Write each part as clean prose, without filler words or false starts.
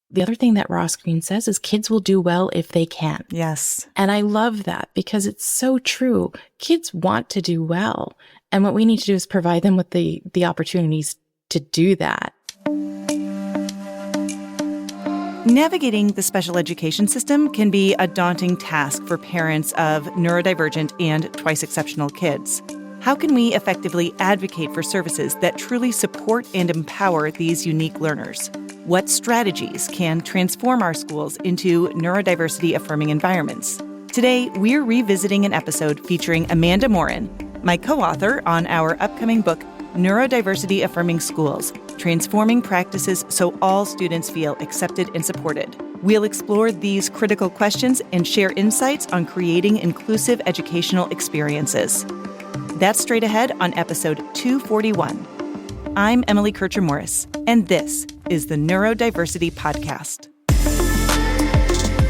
The other thing that Ross Greene says is kids will do well if they can. Yes. And I love that because it's so true. Kids want to do well. And what we need to do is provide them with the opportunities to do that. Navigating the special education system can be a daunting task for parents of neurodivergent and twice exceptional kids. How can we effectively advocate for services that truly support and empower these unique learners? What strategies can transform our schools into neurodiversity-affirming environments? Today, we're revisiting an episode featuring Amanda Morin, my co-author on our upcoming book, Neurodiversity-Affirming Schools, Transforming Practices so all students feel accepted and supported. We'll explore these critical questions and share insights on creating inclusive educational experiences. That's straight ahead on episode 241. I'm Emily Kircher-Morris, and this is the Neurodiversity Podcast.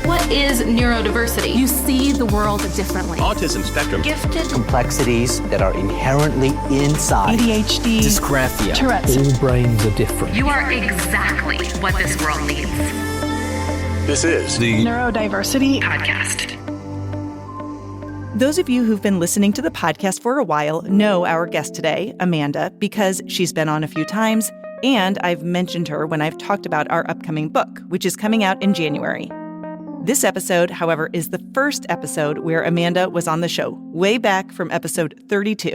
What is neurodiversity? You see the world differently. Autism spectrum. Gifted. Complexities that are inherently inside. ADHD. Dysgraphia. Tourette's. All brains are different. You are exactly what this world needs. This is the Neurodiversity Podcast. Those of you who've been listening to the podcast for a while know our guest today, Amanda, because she's been on a few times, and I've mentioned her when I've talked about our upcoming book, which is coming out in January. This episode, however, is the first episode where Amanda was on the show, way back from episode 32.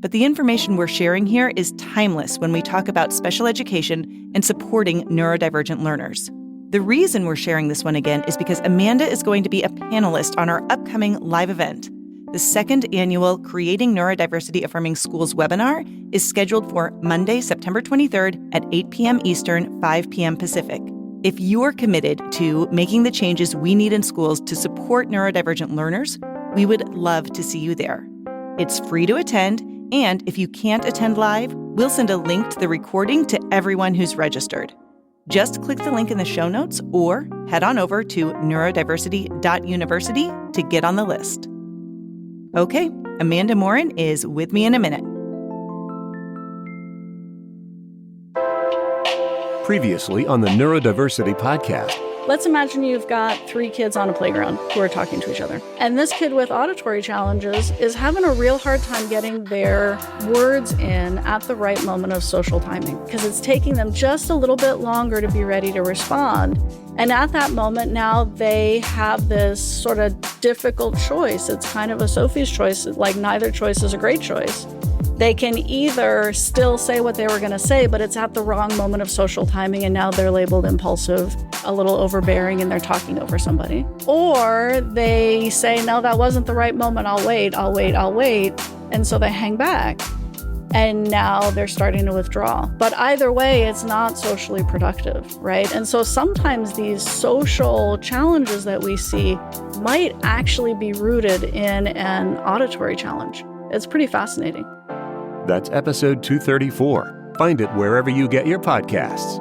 But the information we're sharing here is timeless when we talk about special education and supporting neurodivergent learners. The reason we're sharing this one again is because Amanda is going to be a panelist on our upcoming live event. The second annual Creating Neurodiversity Affirming Schools webinar is scheduled for Monday, September 23rd at 8 p.m. Eastern, 5 p.m. Pacific. If you're committed to making the changes we need in schools to support neurodivergent learners, we would love to see you there. It's free to attend, and if you can't attend live, we'll send a link to the recording to everyone who's registered. Just click the link in the show notes or head on over to neurodiversity.university to get on the list. Okay, Amanda Morin is with me in a minute. previously on the Neurodiversity Podcast. Let's imagine you've got 3 kids on a playground who are talking to each other. And this kid with auditory challenges is having a real hard time getting their words in at the right moment of social timing because it's taking them just a little bit longer to be ready to respond. And at that moment, now they have this sort of difficult choice. It's kind of a Sophie's choice, like neither choice is a great choice. They can either still say what they were going to say, but it's at the wrong moment of social timing, and now they're labeled impulsive, a little overbearing, and they're talking over somebody. Or they say, no, that wasn't the right moment. I'll wait. And so they hang back. And now they're starting to withdraw. But either way, it's not socially productive, right? And so sometimes these social challenges that we see might actually be rooted in an auditory challenge. It's pretty fascinating. That's episode 234. Find it wherever you get your podcasts.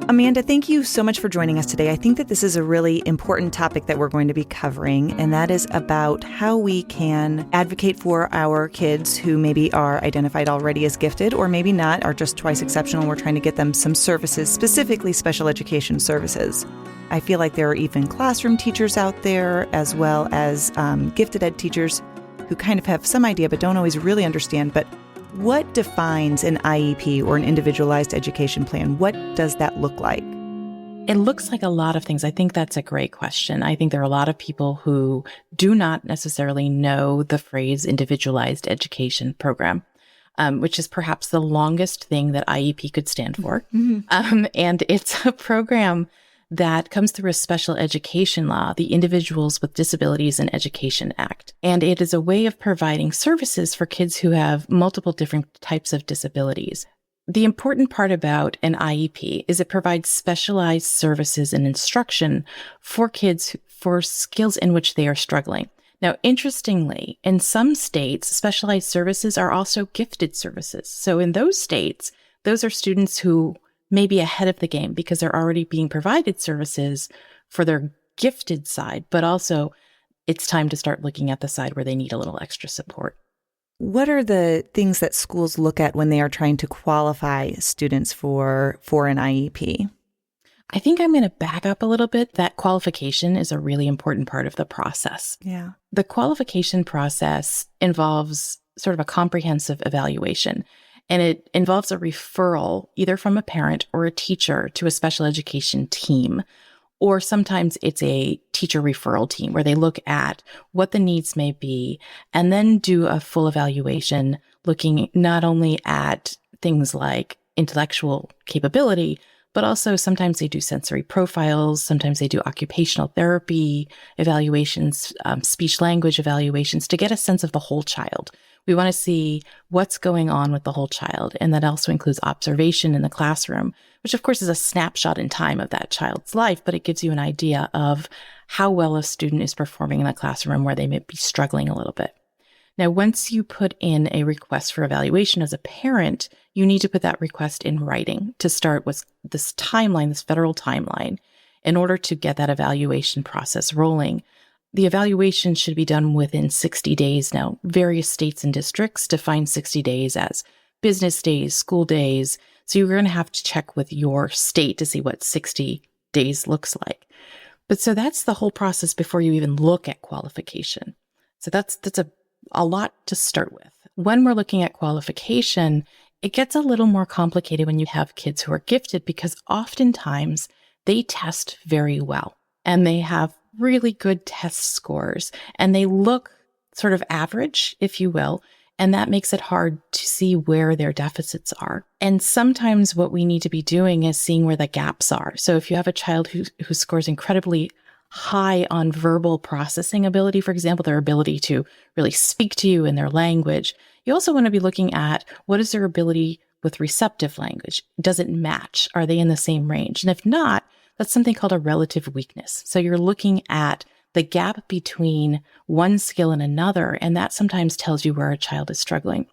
Amanda, thank you so much for joining us today. I think that this is a really important topic that we're going to be covering, and that is about how we can advocate for our kids who maybe are identified already as gifted or maybe not, are just twice exceptional. We're trying to get them some services, specifically special education services. I feel like there are even classroom teachers out there as well as gifted ed teachers who kind of have some idea but don't always really understand. But what defines an IEP or an Individualized Education Plan? What does that look like? It looks like a lot of things. I think that's a great question. I think there are a lot of people who do not necessarily know the phrase Individualized Education Program, which is perhaps the longest thing that IEP could stand for. Mm-hmm. And it's a program that comes through a special education law, the Individuals with Disabilities in Education Act. And it is a way of providing services for kids who have multiple different types of disabilities. The important part about an IEP is it provides specialized services and instruction for kids for skills in which they are struggling. Now, interestingly, in some states, specialized services are also gifted services. So in those states, those are students who may be ahead of the game because they're already being provided services for their gifted side, but also it's time to start looking at the side where they need a little extra support. What are the things that schools look at when they are trying to qualify students for an IEP? I think I'm going to back up a little bit. That qualification is a really important part of the process. Yeah. The qualification process involves sort of a comprehensive evaluation, and it involves a referral either from a parent or a teacher to a special education team. Or sometimes it's a teacher referral team where they look at what the needs may be and then do a full evaluation, looking not only at things like intellectual capability, but also sometimes they do sensory profiles. Sometimes they do occupational therapy evaluations, speech language evaluations to get a sense of the whole child. We want to see what's going on with the whole child. And that also includes observation in the classroom, which of course is a snapshot in time of that child's life, but it gives you an idea of how well a student is performing in the classroom where they may be struggling a little bit. Now, once you put in a request for evaluation as a parent, you need to put that request in writing to start with this timeline, this federal timeline, in order to get that evaluation process rolling. The evaluation should be done within 60 days. Now, various states and districts define 60 days as business days, school days. So you're going to have to check with your state to see what 60 days looks like. But so that's the whole process before you even look at qualification. So that's a lot to start with. When we're looking at qualification, it gets a little more complicated when you have kids who are gifted because oftentimes they test very well and they have really good test scores and they look sort of average, if you will, and that makes it hard to see where their deficits are. And sometimes what we need to be doing is seeing where the gaps are. So if you have a child who scores incredibly high on verbal processing ability, for example, their ability to really speak to you in their language, you also want to be looking at what is their ability with receptive language. Does it match? Are they in the same range? And if not, that's something called a relative weakness. So you're looking at the gap between one skill and another, and that sometimes tells you where a child is struggling.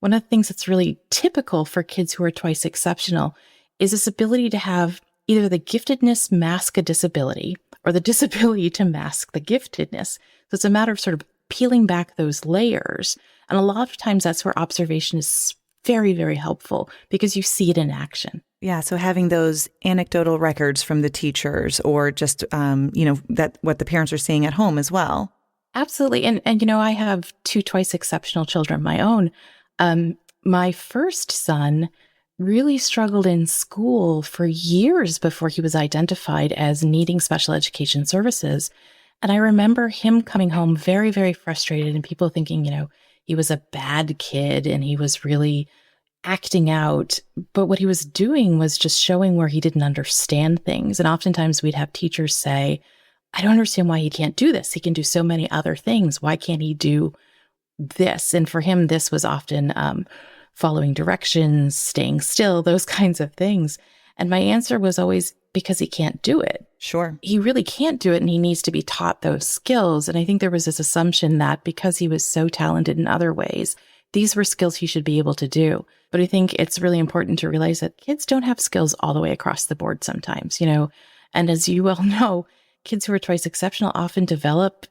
One of the things that's really typical for kids who are twice exceptional is this ability to have either the giftedness mask a disability or the disability to mask the giftedness. So it's a matter of sort of peeling back those layers. And a lot of times that's where observation is very, very helpful because you see it in action. Yeah, so having those anecdotal records from the teachers or just, that what the parents are seeing at home as well. Absolutely. And I have 2 twice exceptional children of my own. My first son really struggled in school for years before he was identified as needing special education services. And I remember him coming home very, very frustrated and people thinking, he was a bad kid and he was really acting out. But what he was doing was just showing where he didn't understand things. And oftentimes we'd have teachers say, I don't understand why he can't do this. He can do so many other things. Why can't he do this? And for him, this was often following directions, staying still, those kinds of things. And my answer was always because he can't do it. Sure. He really can't do it and he needs to be taught those skills. And I think there was this assumption that because he was so talented in other ways, these were skills he should be able to do. But I think it's really important to realize that kids don't have skills all the way across the board sometimes, And as you well know, kids who are twice exceptional often develop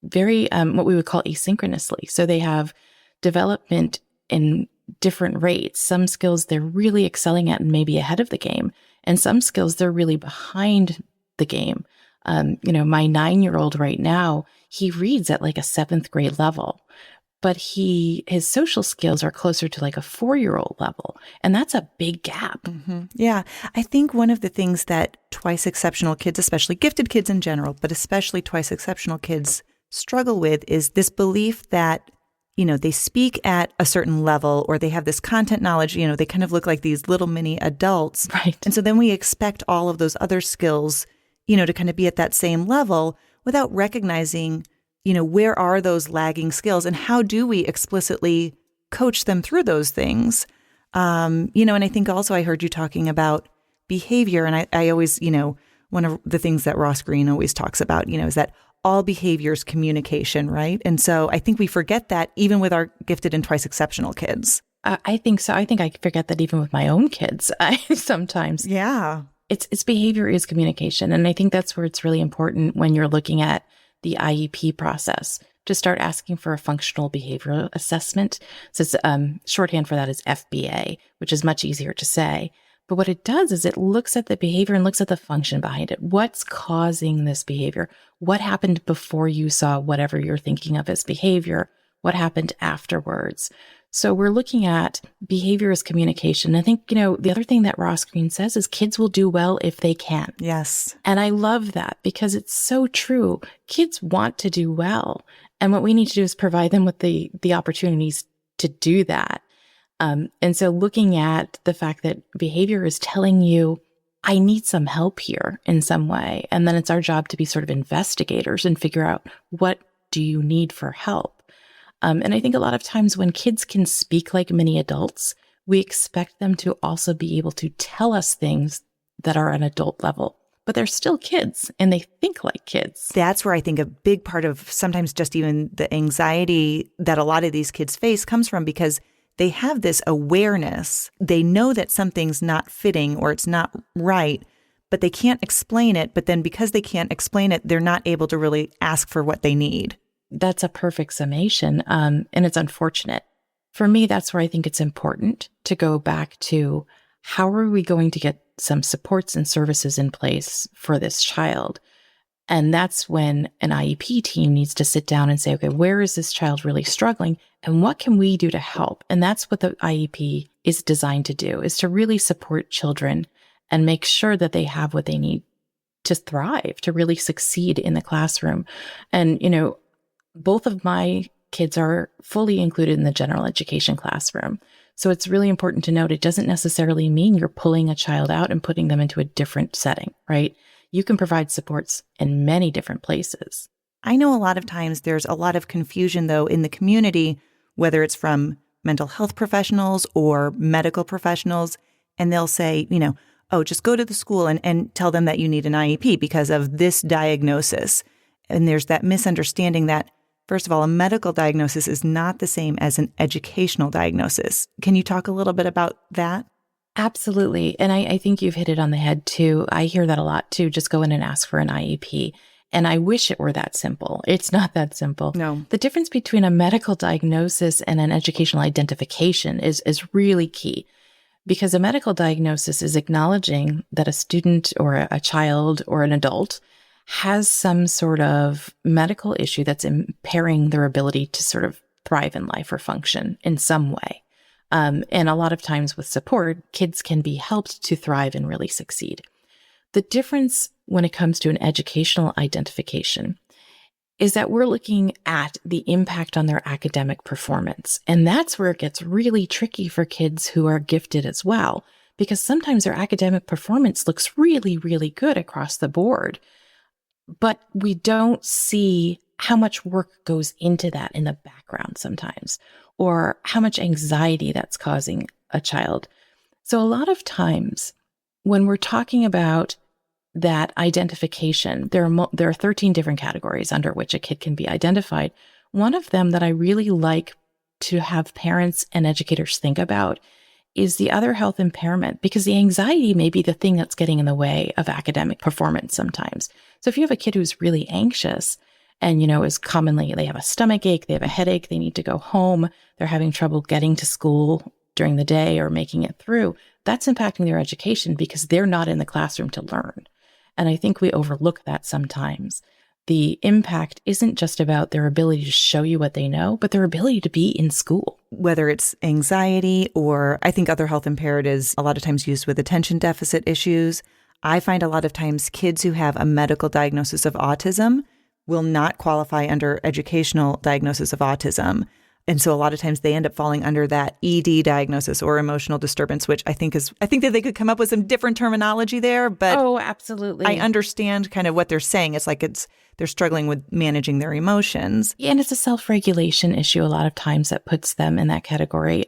very, what we would call asynchronously. So they have development in different rates. Some skills they're really excelling at and maybe ahead of the game. And some skills they're really behind the game. My 9-year-old right now, he reads at like a 7th grade level, but his social skills are closer to like a 4-year-old level. And that's a big gap. Mm-hmm. Yeah. I think one of the things that twice exceptional kids, especially gifted kids in general, but especially twice exceptional kids struggle with is this belief that they speak at a certain level or they have this content knowledge, they kind of look like these little mini adults. Right. And so then we expect all of those other skills, to kind of be at that same level without recognizing, where are those lagging skills and how do we explicitly coach them through those things? And I think also I heard you talking about behavior. And I always, one of the things that Ross Greene always talks about, is that all behavior is communication, right? And so I think we forget that even with our gifted and twice exceptional kids. I think so. I think I forget that even with my own kids sometimes. Yeah. It's behavior is communication. And I think that's where it's really important when you're looking at the IEP process to start asking for a functional behavioral assessment. So it's, shorthand for that is FBA, which is much easier to say. But what it does is it looks at the behavior and looks at the function behind it. What's causing this behavior? What happened before you saw whatever you're thinking of as behavior? What happened afterwards? So we're looking at behavior as communication. I think, the other thing that Ross Greene says is kids will do well if they can. Yes. And I love that because it's so true. Kids want to do well. And what we need to do is provide them with the opportunities to do that. And so looking at the fact that behavior is telling you, I need some help here in some way. And then it's our job to be sort of investigators and figure out, what do you need for help? And I think a lot of times when kids can speak like many adults, we expect them to also be able to tell us things that are an adult level. But they're still kids and they think like kids. That's where I think a big part of sometimes just even the anxiety that a lot of these kids face comes from, because they have this awareness. They know that something's not fitting or it's not right, but they can't explain it. But then because they can't explain it, they're not able to really ask for what they need. That's a perfect summation. And it's unfortunate. For me, that's where I think it's important to go back to, how are we going to get some supports and services in place for this child? And that's when an IEP team needs to sit down and say, okay, where is this child really struggling? And what can we do to help? And that's what the IEP is designed to do, is to really support children and make sure that they have what they need to thrive, to really succeed in the classroom. And, both of my kids are fully included in the general education classroom. So it's really important to note, it doesn't necessarily mean you're pulling a child out and putting them into a different setting, right? You can provide supports in many different places. I know a lot of times there's a lot of confusion, though, in the community, whether it's from mental health professionals or medical professionals, and they'll say, oh, just go to the school and tell them that you need an IEP because of this diagnosis. And there's that misunderstanding that, first of all, a medical diagnosis is not the same as an educational diagnosis. Can you talk a little bit about that? Absolutely. And I think you've hit it on the head too. I hear that a lot too. Just go in and ask for an IEP. And I wish it were that simple. It's not that simple. No. The difference between a medical diagnosis and an educational identification is really key, because a medical diagnosis is acknowledging that a student or a child or an adult has some sort of medical issue that's impairing their ability to sort of thrive in life or function in some way. And a lot of times with support, kids can be helped to thrive and really succeed. The difference when it comes to an educational identification is that we're looking at the impact on their academic performance. And that's where it gets really tricky for kids who are gifted as well, because sometimes their academic performance looks really, really good across the board. But we don't see how much work goes into that in the background sometimes, or how much anxiety that's causing a child. So a lot of times when we're talking about that identification, there are 13 different categories under which a kid can be identified. One of them that I really like to have parents and educators think about is the other health impairment, because the anxiety may be the thing that's getting in the way of academic performance sometimes. So if you have a kid who's really anxious and, is commonly, they have a stomach ache, they have a headache, they need to go home, they're having trouble getting to school during the day or making it through, that's impacting their education because they're not in the classroom to learn. And I think we overlook that sometimes. The impact isn't just about their ability to show you what they know, but their ability to be in school. Whether it's anxiety, or I think other health impaired is a lot of times used with attention deficit issues. I find a lot of times kids who have a medical diagnosis of autism will not qualify under educational diagnosis of autism. And so a lot of times they end up falling under that ED diagnosis or emotional disturbance, which I think that they could come up with some different terminology there, but oh, absolutely. I understand kind of what they're saying. It's like they're struggling with managing their emotions. Yeah, and it's a self-regulation issue a lot of times that puts them in that category.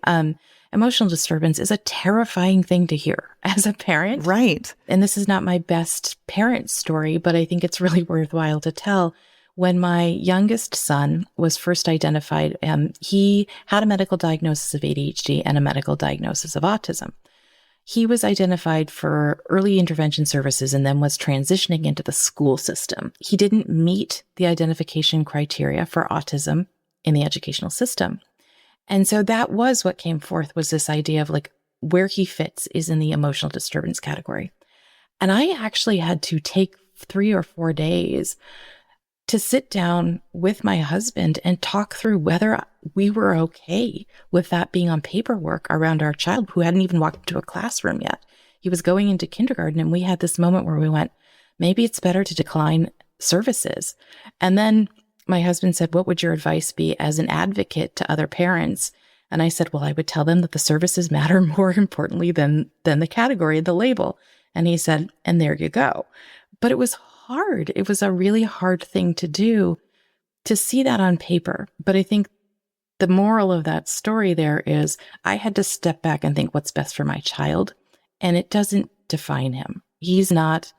Emotional disturbance is a terrifying thing to hear as a parent. Right. And this is not my best parent story, but I think it's really worthwhile to tell. When my youngest son was first identified, he had a medical diagnosis of ADHD and a medical diagnosis of autism. he was identified for early intervention services and then was transitioning into the school system. He didn't meet the identification criteria for autism in the educational system. And so that was what came forth, was this idea of like where he fits is in the emotional disturbance category. And I actually had to take 3 or 4 days to sit down with my husband and talk through whether we were okay with that being on paperwork around our child who hadn't even walked into a classroom yet. He was going into kindergarten, and we had this moment where we went, maybe it's better to decline services. And then my husband said, what would your advice be as an advocate to other parents? And I said, well, I would tell them that the services matter more importantly than the category, the label. And he said, and there you go. But it was hard. It was a really hard thing to do, to see that on paper. But I think the moral of that story there is I had to step back and think what's best for my child. And it doesn't define him. He's not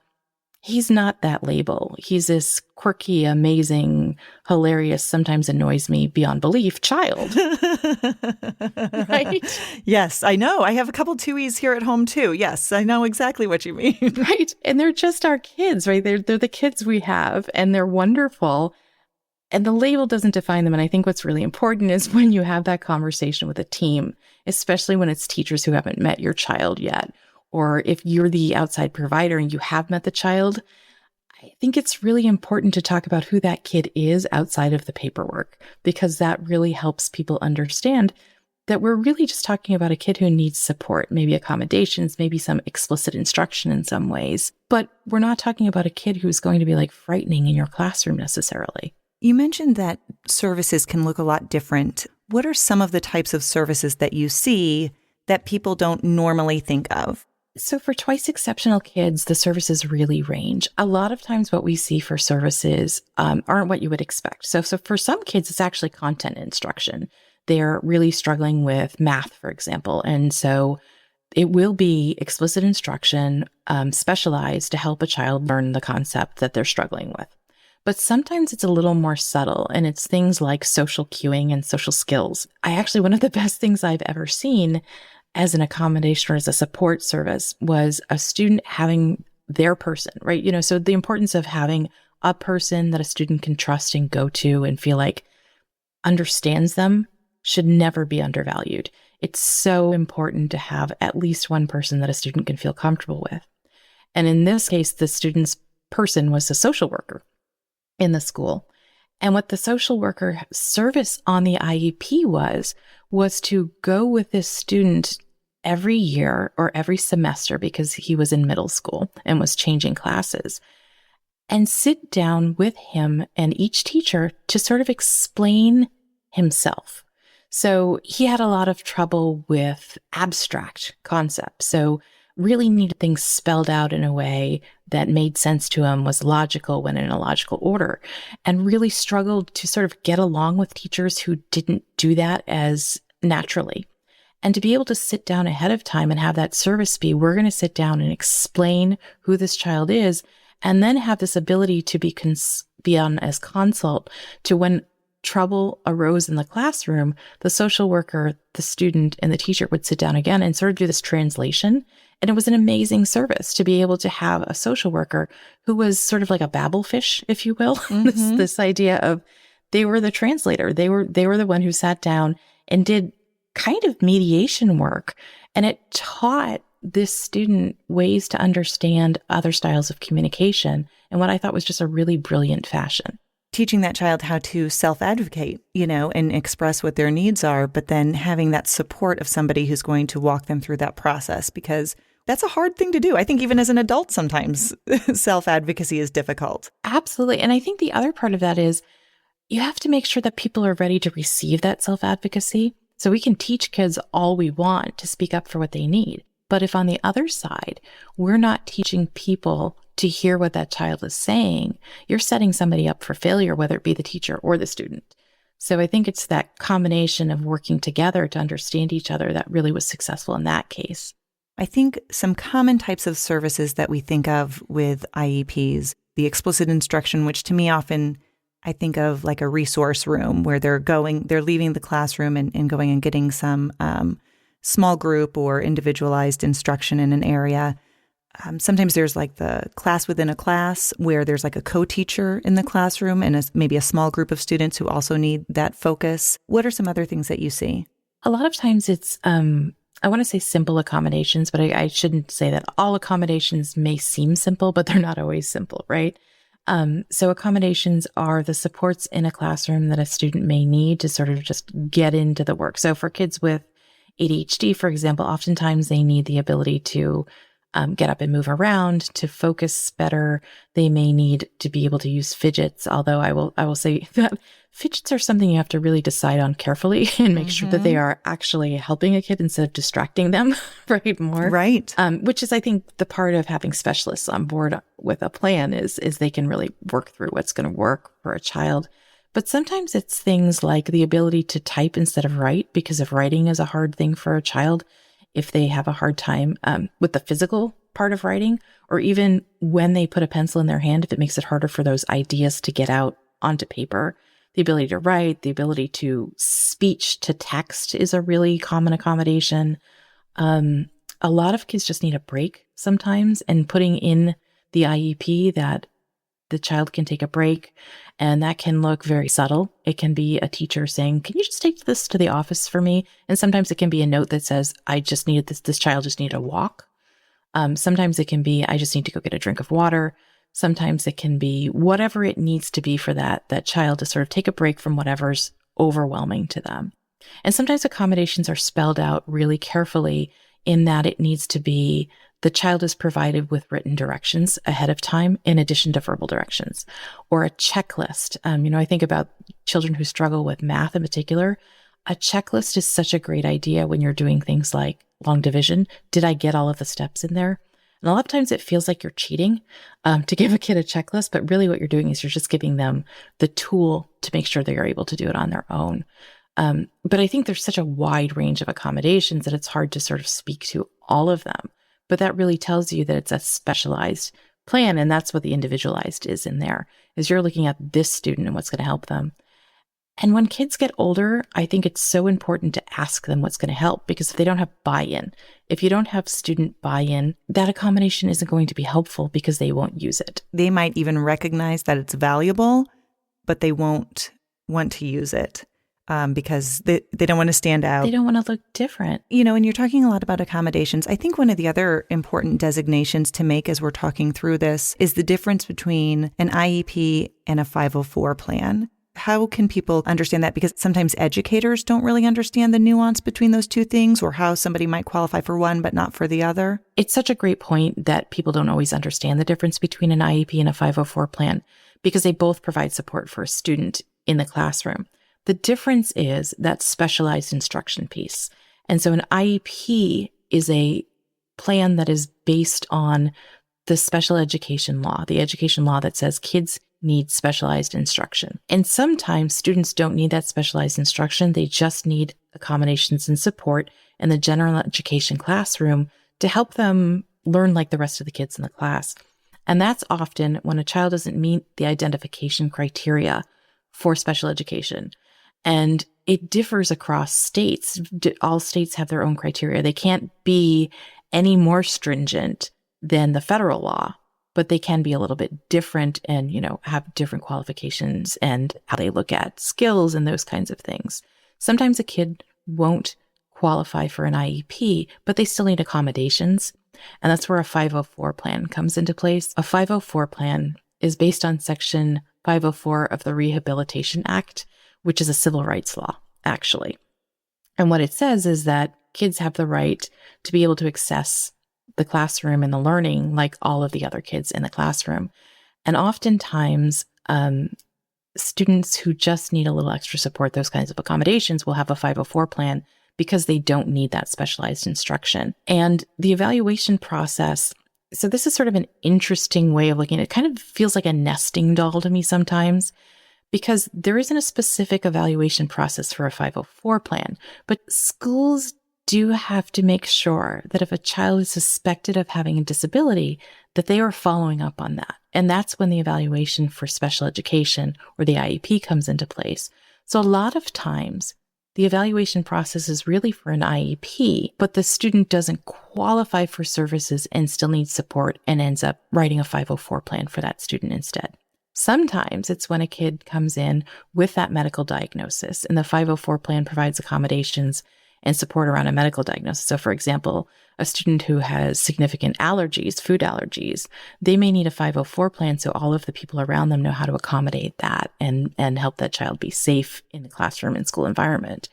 that label. He's this quirky, amazing, hilarious, sometimes annoys me beyond belief child. Right? Yes, I know. I have a couple Tuies here at home too. Yes, I know exactly what you mean. Right. And they're just our kids, right? They're the kids we have, and they're wonderful. And the label doesn't define them. And I think what's really important is when you have that conversation with a team, especially when it's teachers who haven't met your child yet, or if you're the outside provider and you have met the child, I think it's really important to talk about who that kid is outside of the paperwork, because that really helps people understand that we're really just talking about a kid who needs support, maybe accommodations, maybe some explicit instruction in some ways. But we're not talking about a kid who's going to be like frightening in your classroom necessarily. You mentioned that services can look a lot different. What are some of the types of services that you see that people don't normally think of? So for twice exceptional kids, the services really range. A lot of times what we see for services aren't what you would expect. So for some kids, it's actually content instruction. They're really struggling with math, for example. And so it will be explicit instruction, specialized to help a child learn the concept that they're struggling with. But sometimes it's a little more subtle, and it's things like social cueing and social skills. One of the best things I've ever seen as an accommodation or as a support service was a student having their person, right? So the importance of having a person that a student can trust and go to and feel like understands them should never be undervalued. It's so important to have at least one person that a student can feel comfortable with. And in this case, the student's person was a social worker in the school. And what the social worker service on the IEP was to go with this student every year or every semester, because he was in middle school and was changing classes, and sit down with him and each teacher to sort of explain himself. So he had a lot of trouble with abstract concepts. So really needed things spelled out in a way that made sense to him, was logical, went in a logical order, and really struggled to sort of get along with teachers who didn't do that as naturally. And to be able to sit down ahead of time and have that service be, we're going to sit down and explain who this child is, and then have this ability to be on as consult to when trouble arose in the classroom, the social worker, the student, and the teacher would sit down again and sort of do this translation. And it was an amazing service to be able to have a social worker who was sort of like a babble fish, if you will. Mm-hmm. this idea of they were the translator. They were the one who sat down and did kind of mediation work. And it taught this student ways to understand other styles of communication in what I thought was just a really brilliant fashion. Teaching that child how to self-advocate, and express what their needs are, but then having that support of somebody who's going to walk them through that process, because that's a hard thing to do. I think even as an adult, sometimes self-advocacy is difficult. Absolutely. And I think the other part of that is you have to make sure that people are ready to receive that self-advocacy. So we can teach kids all we want to speak up for what they need. But if on the other side, we're not teaching people to hear what that child is saying, you're setting somebody up for failure, whether it be the teacher or the student. So I think it's that combination of working together to understand each other that really was successful in that case. I think some common types of services that we think of with IEPs, the explicit instruction, which to me often I think of like a resource room where they're leaving the classroom and going and getting some small group or individualized instruction in an area. Sometimes there's like the class within a class where there's like a co-teacher in the classroom and maybe a small group of students who also need that focus. What are some other things that you see? A lot of times it's, I want to say simple accommodations, but I shouldn't say that. All accommodations may seem simple, but they're not always simple, right? So accommodations are the supports in a classroom that a student may need to sort of just get into the work. So for kids with ADHD, for example, oftentimes they need the ability to get up and move around, to focus better. They may need to be able to use fidgets, although I will say that fidgets are something you have to really decide on carefully and make sure that they are actually helping a kid instead of distracting them, right? More. Right. Which is, I think, the part of having specialists on board with a plan is they can really work through what's going to work for a child. But sometimes it's things like the ability to type instead of write, because if writing is a hard thing for a child, if they have a hard time with the physical part of writing, or even when they put a pencil in their hand, if it makes it harder for those ideas to get out onto paper, the ability to write, the ability to speech to text is a really common accommodation. A lot of kids just need a break sometimes, and putting in the IEP that the child can take a break, and that can look very subtle. It can be a teacher saying, "Can you just take this to the office for me?" And sometimes it can be a note that says, "I just needed this. This child just needed a walk." Sometimes it can be, "I just need to go get a drink of water." Sometimes it can be whatever it needs to be for that child to sort of take a break from whatever's overwhelming to them. And sometimes accommodations are spelled out really carefully in that it needs to be the child is provided with written directions ahead of time in addition to verbal directions, or a checklist. I think about children who struggle with math in particular. A checklist is such a great idea when you're doing things like long division. Did I get all of the steps in there? And a lot of times it feels like you're cheating to give a kid a checklist, but really what you're doing is you're just giving them the tool to make sure they are able to do it on their own. But I think there's such a wide range of accommodations that it's hard to sort of speak to all of them. But that really tells you that it's a specialized plan, and that's what the individualized is in there, is you're looking at this student and what's going to help them. And when kids get older, I think it's so important to ask them what's going to help, because if they don't have buy-in, if you don't have student buy-in, that accommodation isn't going to be helpful because they won't use it. They might even recognize that it's valuable, but they won't want to use it because they don't want to stand out. They don't want to look different. And you're talking a lot about accommodations. I think one of the other important designations to make as we're talking through this is the difference between an IEP and a 504 plan. How can people understand that? Because sometimes educators don't really understand the nuance between those two things, or how somebody might qualify for one but not for the other. It's such a great point that people don't always understand the difference between an IEP and a 504 plan, because they both provide support for a student in the classroom. The difference is that specialized instruction piece. And so an IEP is a plan that is based on the special education law, the education law that says kids need specialized instruction. And sometimes students don't need that specialized instruction. They just need accommodations and support in the general education classroom to help them learn like the rest of the kids in the class. And that's often when a child doesn't meet the identification criteria for special education. And it differs across states. All states have their own criteria. They can't be any more stringent than the federal law, but they can be a little bit different and, have different qualifications and how they look at skills and those kinds of things. Sometimes a kid won't qualify for an IEP, but they still need accommodations. And that's where a 504 plan comes into place. A 504 plan is based on Section 504 of the Rehabilitation Act, which is a civil rights law, actually. And what it says is that kids have the right to be able to access the classroom and the learning like all of the other kids in the classroom. And oftentimes, students who just need a little extra support, those kinds of accommodations, will have a 504 plan because they don't need that specialized instruction. And the evaluation process, so this is sort of an interesting way of looking at it. It kind of feels like a nesting doll to me sometimes, because there isn't a specific evaluation process for a 504 plan, but schools do have to make sure that if a child is suspected of having a disability, that they are following up on that. And that's when the evaluation for special education or the IEP comes into place. So a lot of times the evaluation process is really for an IEP, but the student doesn't qualify for services and still needs support and ends up writing a 504 plan for that student instead. Sometimes it's when a kid comes in with that medical diagnosis and the 504 plan provides accommodations and support around a medical diagnosis. So for example, a student who has significant allergies, food allergies, they may need a 504 plan so all of the people around them know how to accommodate that and help that child be safe in the classroom and school environment.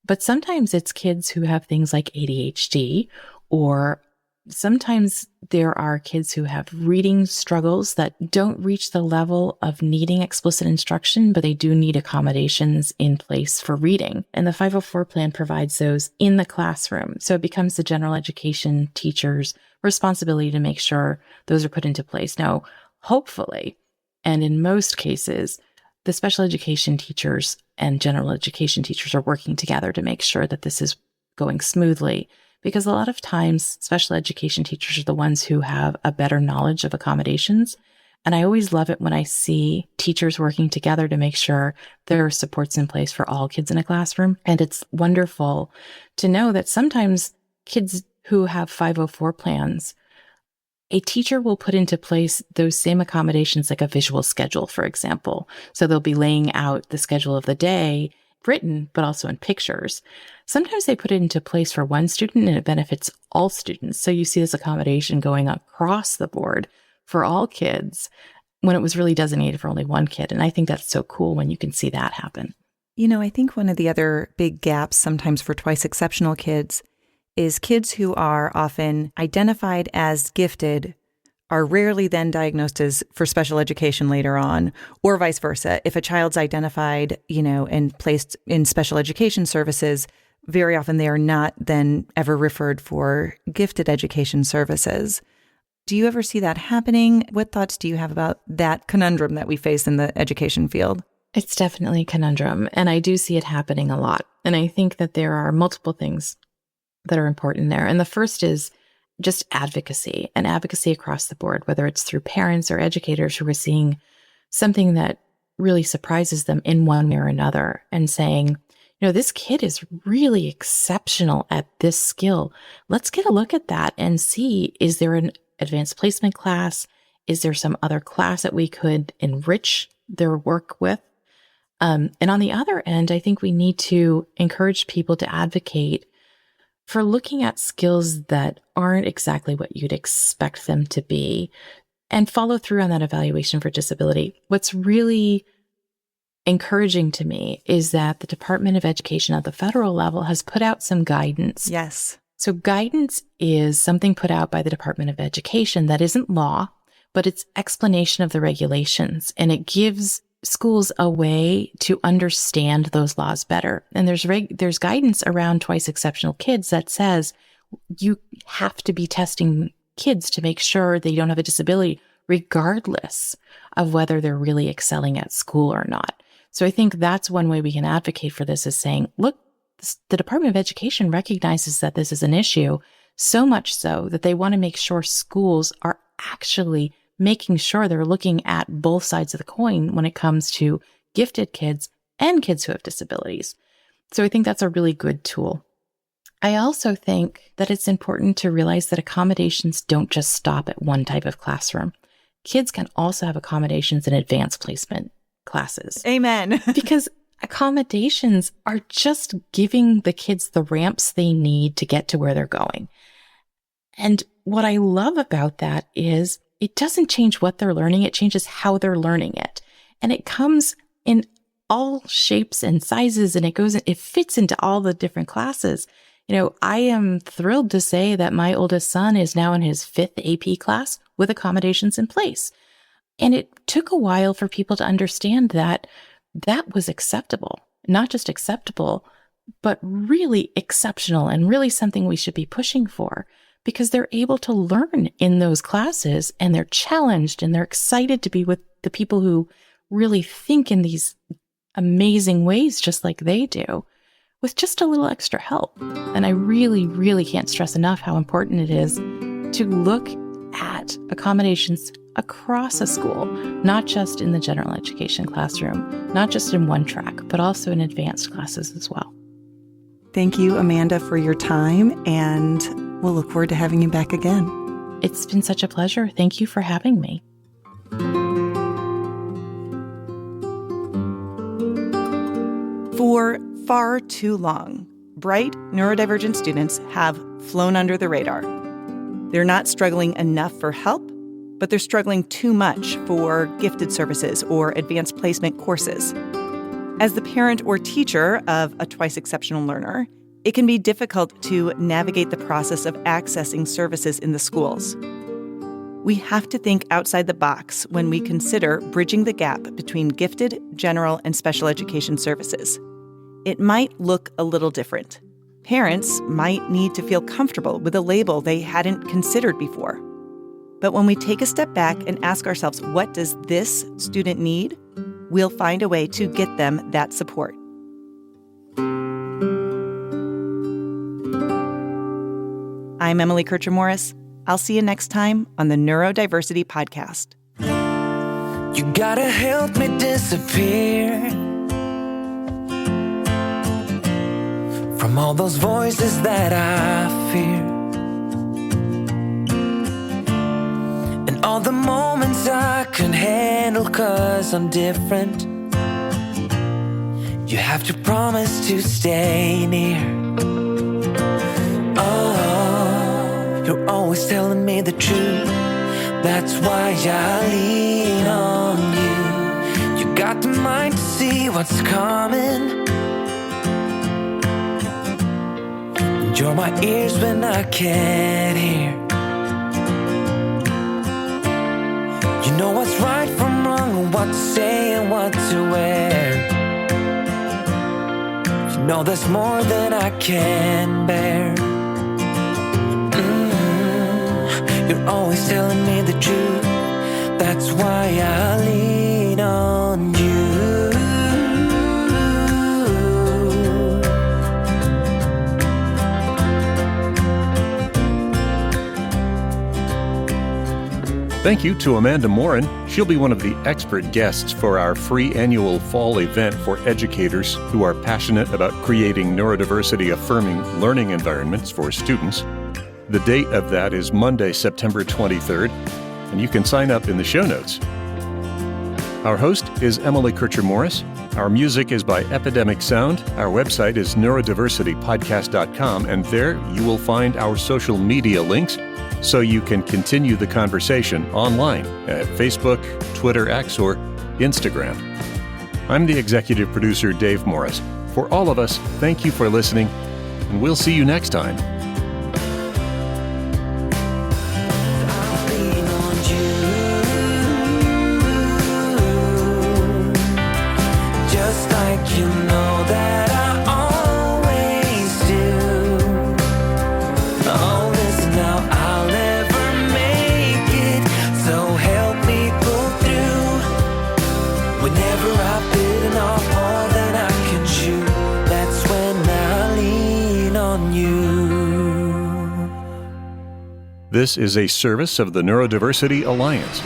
But sometimes it's kids who have things like ADHD, or sometimes there are kids who have reading struggles that don't reach the level of needing explicit instruction, but they do need accommodations in place for reading. And the 504 plan provides those in the classroom. So it becomes the general education teacher's responsibility to make sure those are put into place. Now, hopefully, and in most cases, the special education teachers and general education teachers are working together to make sure that this is going smoothly. Because a lot of times, special education teachers are the ones who have a better knowledge of accommodations. And I always love it when I see teachers working together to make sure there are supports in place for all kids in a classroom. And it's wonderful to know that sometimes kids who have 504 plans, a teacher will put into place those same accommodations, like a visual schedule, for example. So they'll be laying out the schedule of the day, written, but also in pictures. Sometimes they put it into place for one student and it benefits all students. So you see this accommodation going across the board for all kids when it was really designated for only one kid. And I think that's so cool when you can see that happen. You know, I think one of the other big gaps sometimes for twice exceptional kids is kids who are often identified as gifted are rarely then diagnosed as for special education later on, or vice versa. If a child's identified, and placed in special education services, very often they are not then ever referred for gifted education services. Do you ever see that happening? What thoughts do you have about that conundrum that we face in the education field? It's definitely a conundrum, and I do see it happening a lot. And I think that there are multiple things that are important there. And the first is just advocacy, and advocacy across the board, whether it's through parents or educators who are seeing something that really surprises them in one way or another and saying, this kid is really exceptional at this skill. Let's get a look at that and see, is there an advanced placement class? Is there some other class that we could enrich their work with? And on the other end, I think we need to encourage people to advocate for looking at skills that aren't exactly what you'd expect them to be and follow through on that evaluation for disability. What's really encouraging to me is that the Department of Education at the federal level has put out some guidance. Yes. So guidance is something put out by the Department of Education that isn't law, but it's explanation of the regulations, and it gives schools a way to understand those laws better. And there's guidance around twice exceptional kids that says you have to be testing kids to make sure they don't have a disability, regardless of whether they're really excelling at school or not. So I think that's one way we can advocate for this, is saying, look, the Department of Education recognizes that this is an issue, so much so that they want to make sure schools are actually making sure they're looking at both sides of the coin when it comes to gifted kids and kids who have disabilities. So I think that's a really good tool. I also think that it's important to realize that accommodations don't just stop at one type of classroom. Kids can also have accommodations in advanced placement classes. Amen. Because accommodations are just giving the kids the ramps they need to get to where they're going. And what I love about that is it doesn't change what they're learning. It changes how they're learning it. And it comes in all shapes and sizes, and it fits into all the different classes. I am thrilled to say that my oldest son is now in his 5th AP class with accommodations in place. And it took a while for people to understand that that was acceptable, not just acceptable, but really exceptional and really something we should be pushing for, because they're able to learn in those classes and they're challenged and they're excited to be with the people who really think in these amazing ways, just like they do, with just a little extra help. And I really, really can't stress enough how important it is to look at accommodations across a school, not just in the general education classroom, not just in one track, but also in advanced classes as well. Thank you, Amanda, for your time, and we'll look forward to having you back again. It's been such a pleasure. Thank you for having me. For far too long, bright neurodivergent students have flown under the radar. They're not struggling enough for help, but they're struggling too much for gifted services or advanced placement courses. As the parent or teacher of a twice exceptional learner, it can be difficult to navigate the process of accessing services in the schools. We have to think outside the box when we consider bridging the gap between gifted, general, and special education services. It might look a little different. Parents might need to feel comfortable with a label they hadn't considered before. But when we take a step back and ask ourselves, what does this student need? We'll find a way to get them that support. I'm Emily Kircher-Morris. I'll see you next time on the Neurodiversity Podcast. You gotta help me disappear from all those voices that I fear, and all the moments I can handle 'cause I'm different. You have to promise to stay near. Oh, you're always telling me the truth. That's why I lean on you. You got the mind to see what's coming. And you're my ears when I can't hear. You know what's right from wrong, and what to say and what to wear. You know there's more than I can bear. You're always telling me the truth. That's why I lean on you. Thank you to Amanda Morin. She'll be one of the expert guests for our free annual fall event for educators who are passionate about creating neurodiversity-affirming learning environments for students. The date of that is Monday, September 23rd, and you can sign up in the show notes. Our host is Emily Kircher-Morris. Our music is by Epidemic Sound. Our website is neurodiversitypodcast.com, and there you will find our social media links so you can continue the conversation online at Facebook, Twitter X, or Instagram. I'm the executive producer, Dave Morris. For all of us, thank you for listening, and we'll see you next time. This is a service of the Neurodiversity Alliance.